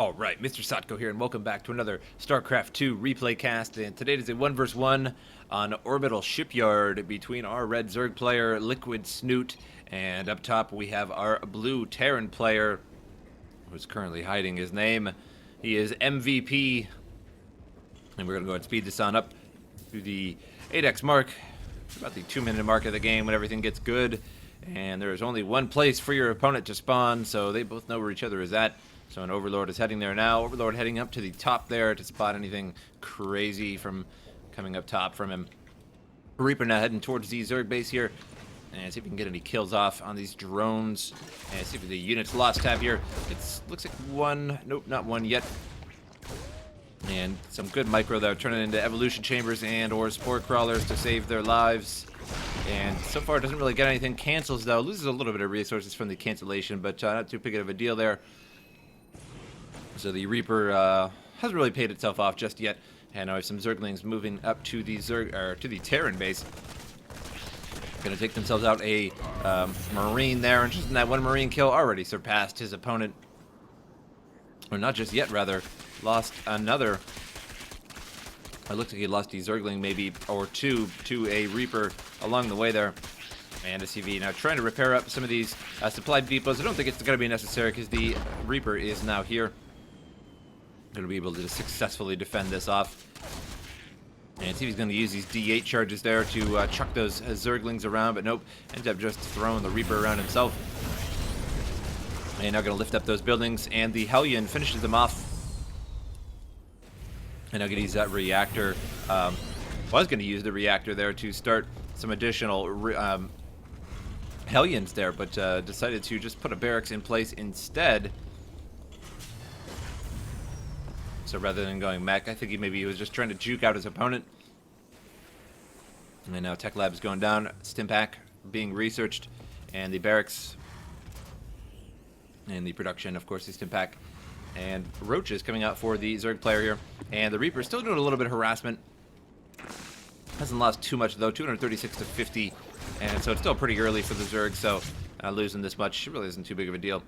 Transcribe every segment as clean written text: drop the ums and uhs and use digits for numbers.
All right, MrSotko here, and welcome back to another Starcraft 2 replay cast. And today is a 1 vs 1 on Orbital Shipyard between our red Zerg player, LiquidSnute, and up top we have our blue Terran player, who's currently hiding his name. He is MVP, and we're going to go ahead and speed this on up to the 8x mark, about the 2-minute mark of the game when everything gets good. And there is only one place for your opponent to spawn, so they both know where each other is at. So an Overlord is heading there now. Overlord heading up to the top there to spot anything crazy from coming up top from him. Reaper now heading towards the Zerg base here. And see if we can get any kills off on these drones. And see if the units lost tab here. It looks like one. Nope, not one yet. And some good micro there, turning into evolution chambers and or spore crawlers to save their lives. And so far it doesn't really get anything. Cancels though, loses a little bit of resources from the cancellation, but not too big of a deal there. So the Reaper hasn't really paid itself off just yet. And now we have some Zerglings moving up to the Terran base. Gonna take themselves out a Marine there, and just in that one Marine kill already surpassed his opponent. Or not just yet, rather. Lost another. It looks like he lost a Zergling maybe, or two, to a Reaper along the way there. And a CV now trying to repair up some of these supply depots. I don't think it's going to be necessary because the Reaper is now here. Going to be able to successfully defend this off. And see if he's going to use these D8 charges there to chuck those Zerglings around, but nope. Ends up just throwing the Reaper around himself. And now going to lift up those buildings, and the Hellion finishes them off. And now going to use that reactor. Was going to use the reactor there to start some additional Hellions there, but decided to just put a barracks in place instead. So rather than going mech, I think he was just trying to juke out his opponent. And now Tech Lab's going down, Stimpack being researched, and the barracks, and the production, of course, the Stimpack. And Roaches coming out for the Zerg player here. And the Reaper still doing a little bit of harassment. Hasn't lost too much though, 236 to 50. And so it's still pretty early for the Zerg, so losing this much really isn't too big of a deal.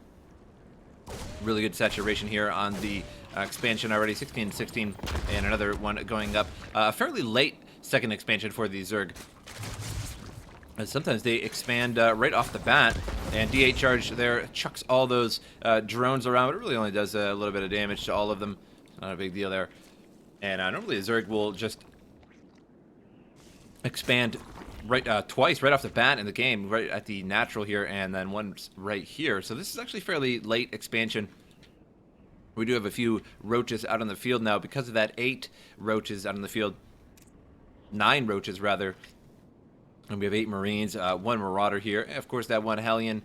Really good saturation here on the expansion already, 16-16, and another one going up. Fairly late second expansion for the Zerg. Sometimes they expand right off the bat, and D8 charge there chucks all those drones around, but it really only does a little bit of damage to all of them. Not a big deal there. And normally the Zerg will just expand twice right off the bat in the game, right at the natural here, and then once right here. So this is actually fairly late expansion. We do have a few Roaches out on the field now because of that 8 Roaches out on the field. 9 Roaches rather. And we have 8 Marines, 1 Marauder here, and of course that 1 Hellion.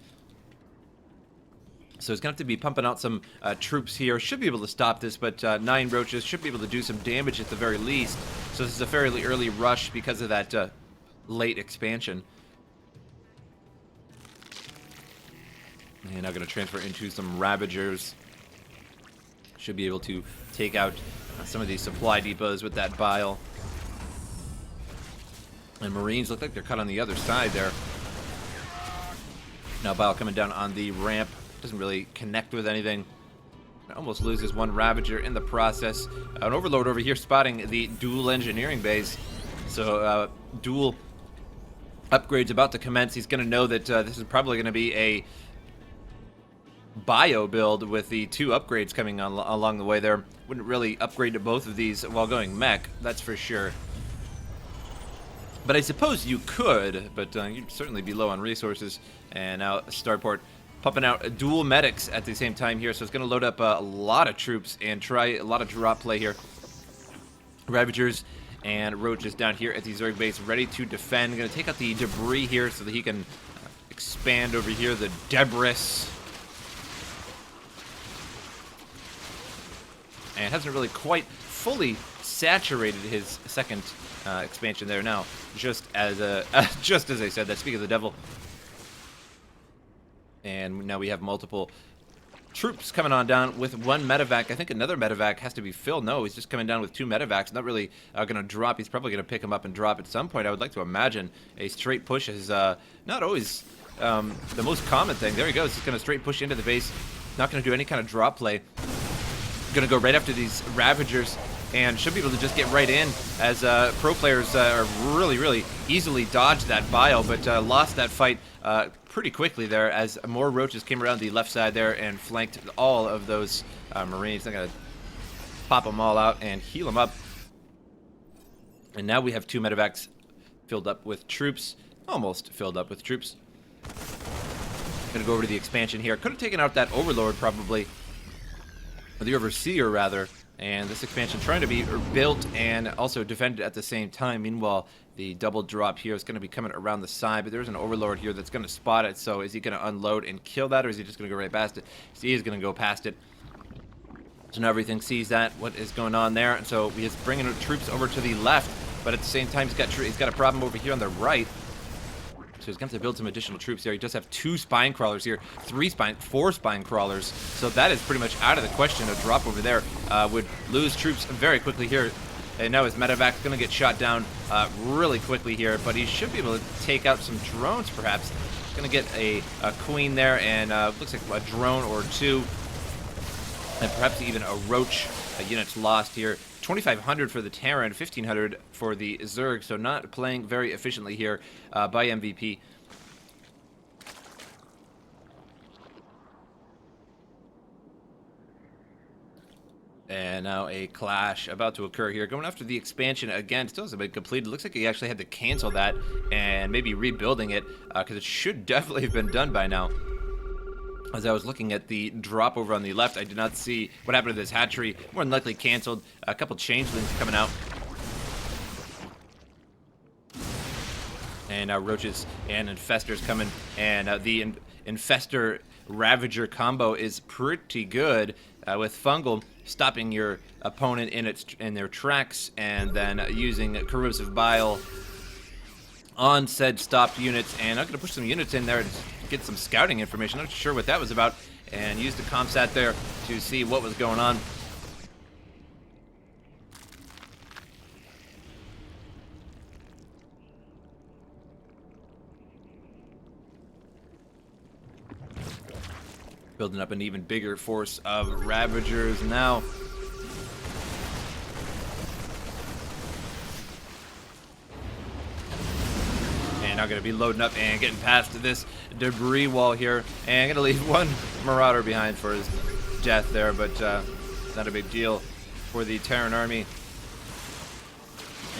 So he's going to have to be pumping out some troops here. Should be able to stop this, but 9 Roaches should be able to do some damage at the very least. So this is a fairly early rush because of that late expansion. And now going to transfer into some Ravagers. Should be able to take out some of these supply depots with that bile. And Marines look like they're cut on the other side there. Now bile coming down on the ramp. Doesn't really connect with anything. Almost loses 1 Ravager in the process. An Overlord over here spotting the dual engineering base. So dual upgrades about to commence. He's going to know that this is probably going to be a bio build with the 2 upgrades coming on along the way there. Wouldn't really upgrade to both of these while going mech, that's for sure. But I suppose you could, but you'd certainly be low on resources. And now Starport pumping out dual medics at the same time here, so it's going to load up a lot of troops and try a lot of drop play here. Ravagers and Roaches down here at the Zerg base, ready to defend. Going to take out the debris here so that he can expand over here, the debris. And hasn't really quite fully saturated his second expansion there now. Just as I said, that speak of the devil. And now we have multiple troops coming on down with 1 medevac. I think another medevac has to be filled. No, he's just coming down with 2 medevacs. Not really going to drop. He's probably going to pick him up and drop at some point. I would like to imagine a straight push is not always the most common thing. There he goes. He's going to straight push into the base. Not going to do any kind of drop play. Gonna go right after these Ravagers and should be able to just get right in as pro players are really easily dodged that bile, but lost that fight pretty quickly there as more roaches came around the left side there and flanked all of those Marines. I'm gonna pop them all out and heal them up. And now we have 2 medevacs filled up with troops, almost filled up with troops. Gonna go over to the expansion here. Could have taken out that Overlord probably, or the Overseer rather. And this expansion trying to be built and also defended at the same time. Meanwhile, the double drop here is going to be coming around the side, but there's an Overlord here that's going to spot it. So is he going to unload and kill that, or is he just going to go right past it? He is going to go past it. So now everything sees that, what is going on there. And so he's bringing troops over to the left, but at the same time, he's got a problem over here on the right. So he's going to have to build some additional troops here. He does have 2 spine crawlers here, 4 spine crawlers. So that is pretty much out of the question. A drop over there would lose troops very quickly here. And now his medevac's going to get shot down really quickly here, but he should be able to take out some drones perhaps. Going to get a queen there and looks like a drone or 2. And perhaps even a roach unit's lost here. 2,500 for the Terran, 1,500 for the Zerg, so not playing very efficiently here by MVP. And now a clash about to occur here. Going after the expansion again. Still hasn't been completed. Looks like he actually had to cancel that and maybe rebuilding it because it should definitely have been done by now. As I was looking at the drop over on the left, I did not see what happened to this hatchery. More than likely canceled. A couple changelings coming out. And now roaches and infestors coming. And the infestor ravager combo is pretty good with fungal stopping your opponent in their tracks and then using corrosive bile on said stopped units. And I'm going to push some units in there to get some scouting information. I'm not sure what that was about, and use the comsat there to see what was going on. Building up an even bigger force of Ravagers now. Now going to be loading up and getting past this debris wall here, and going to leave 1 Marauder behind for his death there, but not a big deal for the Terran army.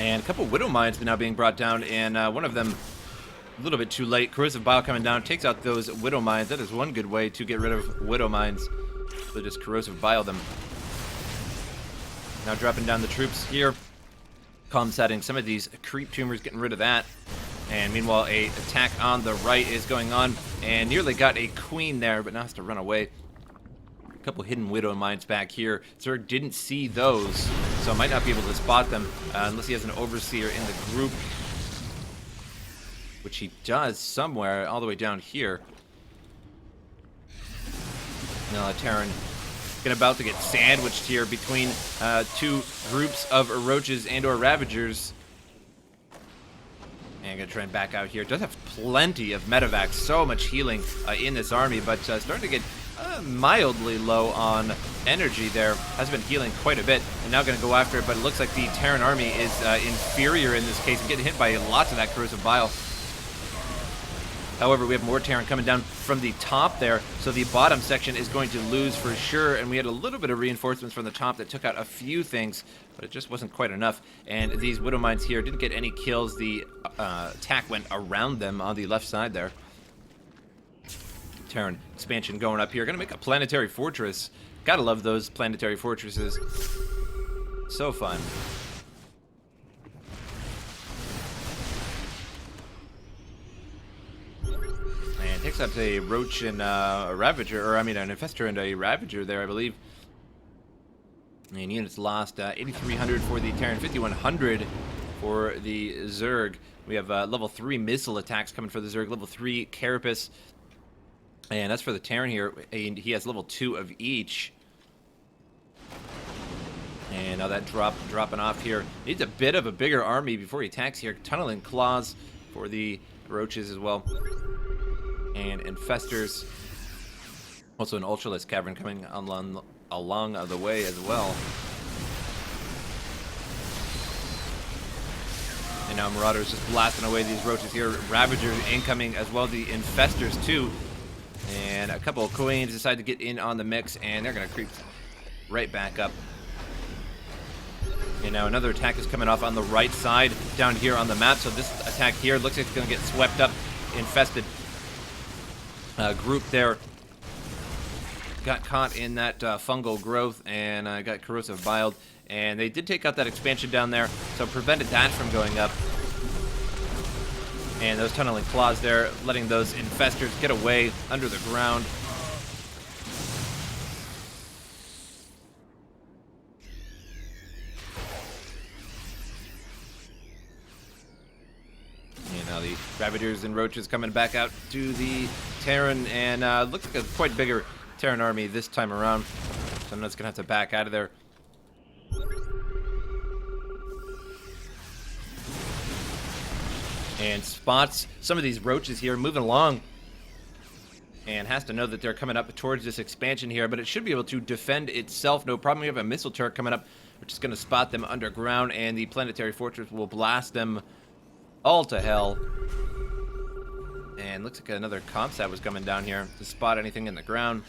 And a couple Widow Mines now being brought down, and one of them a little bit too late. Corrosive Bile coming down takes out those Widow Mines. That is one good way to get rid of Widow Mines. So just Corrosive Bile them. Now dropping down the troops here, comsatting some of these creep tumors, getting rid of that. And meanwhile, a attack on the right is going on, and nearly got a queen there, but now has to run away. A couple hidden Widow Mines back here. Zerg didn't see those, so might not be able to spot them unless he has an Overseer in the group, which he does somewhere all the way down here. Now Terran about to get sandwiched here between 2 groups of roaches and or Ravagers. And gonna try and back out here. Does have plenty of medevacs, so much healing in this army, but starting to get mildly low on energy there. Has been healing quite a bit, and now gonna go after it, but it looks like the Terran army is inferior in this case, getting hit by lots of that corrosive bile. However, we have more Terran coming down from the top there, so the bottom section is going to lose for sure, and we had a little bit of reinforcements from the top that took out a few things, but it just wasn't quite enough. And these Widow Mines here didn't get any kills. The attack went around them on the left side there. Terran expansion going up here. Gonna make a planetary fortress. Gotta love those planetary fortresses. So fun. And takes out a roach and a Ravager, or I mean an Infestor and a Ravager there, I believe. And units lost 8,300 for the Terran, 5,100 for the Zerg. We have level 3 missile attacks coming for the Zerg, level 3 Carapace. And that's for the Terran here. And he has level 2 of each. And now that dropping off here. Needs a bit of a bigger army before he attacks here. Tunneling Claws for the Roaches as well. And Infestors. Also an Ultralisk Cavern coming along the way as well. And now Marauders just blasting away these roaches here. Ravagers incoming as well, the Infestors too. And a couple of Queens decide to get in on the mix, and they're going to creep right back up. And now another attack is coming off on the right side down here on the map. So this attack here looks like it's going to get swept up. Infested group there got caught in that fungal growth and got corrosive biled. And they did take out that expansion down there, so prevented that from going up. And those tunneling claws there, letting those infestors get away under the ground. And now the Ravagers and Roaches coming back out to the Terran, and looks like a quite bigger Terran army this time around. So I'm just going to have to back out of there. And spots some of these roaches here moving along, and has to know that they're coming up towards this expansion here, but it should be able to defend itself, no problem. We have a missile turret coming up, which is going to spot them underground, and the planetary fortress will blast them all to hell. And looks like another ComSat was coming down here to spot anything in the ground.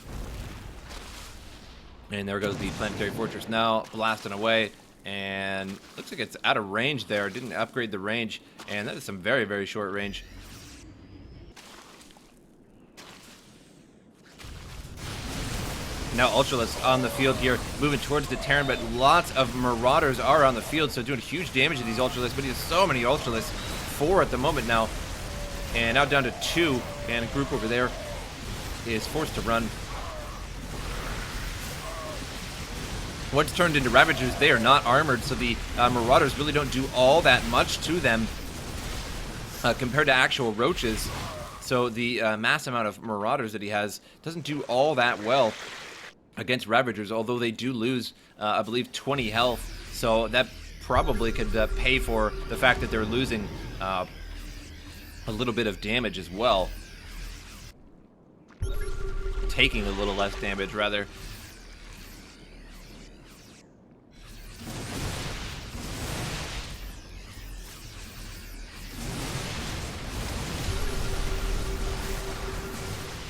And there goes the planetary fortress now, blasting away. And looks like it's out of range there. Didn't upgrade the range, and that is some very, very short range. Now Ultralisk on the field here, moving towards the Terran, but lots of Marauders are on the field, so doing huge damage to these Ultralisks. But he has so many Ultralisks, 4 at the moment now, and now down to 2, and a group over there is forced to run. Once turned into Ravagers, they are not armored, so the Marauders really don't do all that much to them compared to actual Roaches. So the mass amount of Marauders that he has doesn't do all that well against Ravagers, although they do lose, I believe, 20 health. So that probably could pay for the fact that they're losing a little bit of damage as well. Taking a little less damage, rather.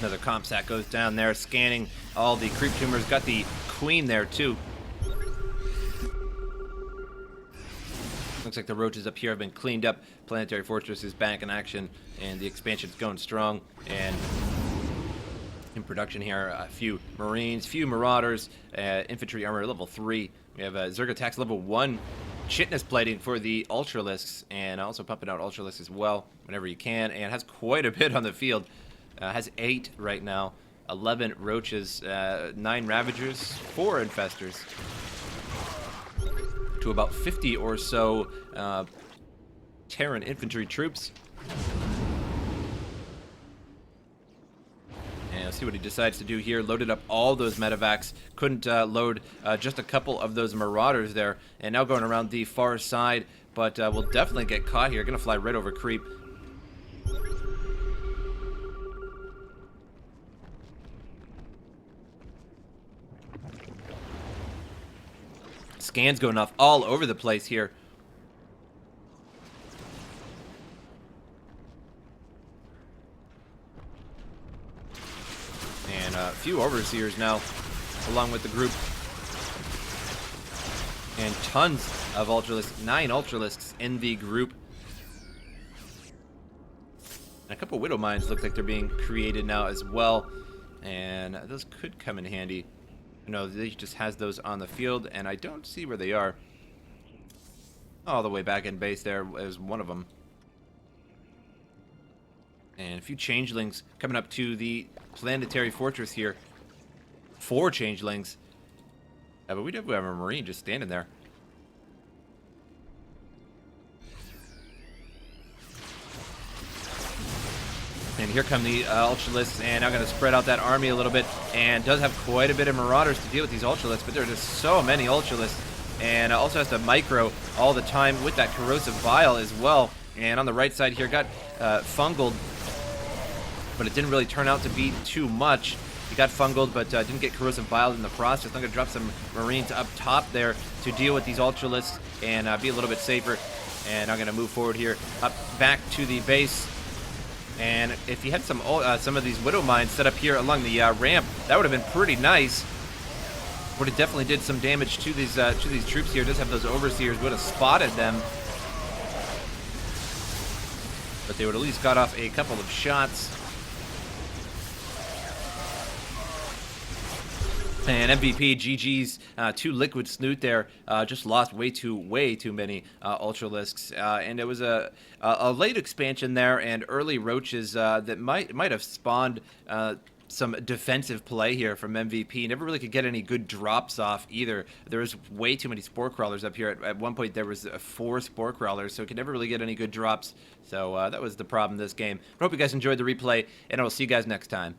Another ComSat goes down there, scanning all the creep tumors. Got the Queen there, too. Looks like the roaches up here have been cleaned up. Planetary Fortress is back in action, and the expansion's going strong. And in production here, a few Marines, few Marauders, infantry armor level 3. We have Zerg attacks level 1. Chitness plating for the Ultralisks, and also pumping out Ultralisks as well whenever you can, and has quite a bit on the field. Has 8 right now, 11 Roaches, 9 Ravagers, 4 Infestors, to about 50 or so Terran infantry troops. And let's see what he decides to do here. Loaded up all those medevacs. Couldn't load just a couple of those Marauders there. And now going around the far side, but will definitely get caught here. Gonna fly right over creep. Scans going off all over the place here. And a few Overseers now, along with the group. And tons of Ultralisks, 9 Ultralisks in the group. And a couple Widow Mines look like they're being created now as well. And those could come in handy. No, he just has those on the field, and I don't see where they are. All the way back in base there is one of them. And a few Changelings coming up to the planetary fortress here. 4 Changelings. But we do have a Marine just standing there. And here come the Ultralisks, and I'm going to spread out that army a little bit, and does have quite a bit of Marauders to deal with these Ultralisks, but there are just so many Ultralisks, and also has to micro all the time with that corrosive bile as well. And on the right side here, got fungal, but it didn't really turn out to be too much. He got fungled, but didn't get corrosive bile in the process. I'm going to drop some Marines up top there to deal with these Ultralisks and be a little bit safer. And I'm going to move forward here, up back to the base. And if he had some of these Widow Mines set up here along the ramp, that would have been pretty nice. Would have definitely did some damage to these troops here. Just have those Overseers, would have spotted them. But they would at least got off a couple of shots. And MVP, GG's to LiquidSnute there. Just lost way too many Ultralisks. And it was a late expansion there and early roaches that might have spawned some defensive play here from MVP. Never really could get any good drops off either. There was way too many Spore Crawlers up here. At one point there was 4 Spore Crawlers, so it could never really get any good drops. So that was the problem this game. I hope you guys enjoyed the replay, and I will see you guys next time.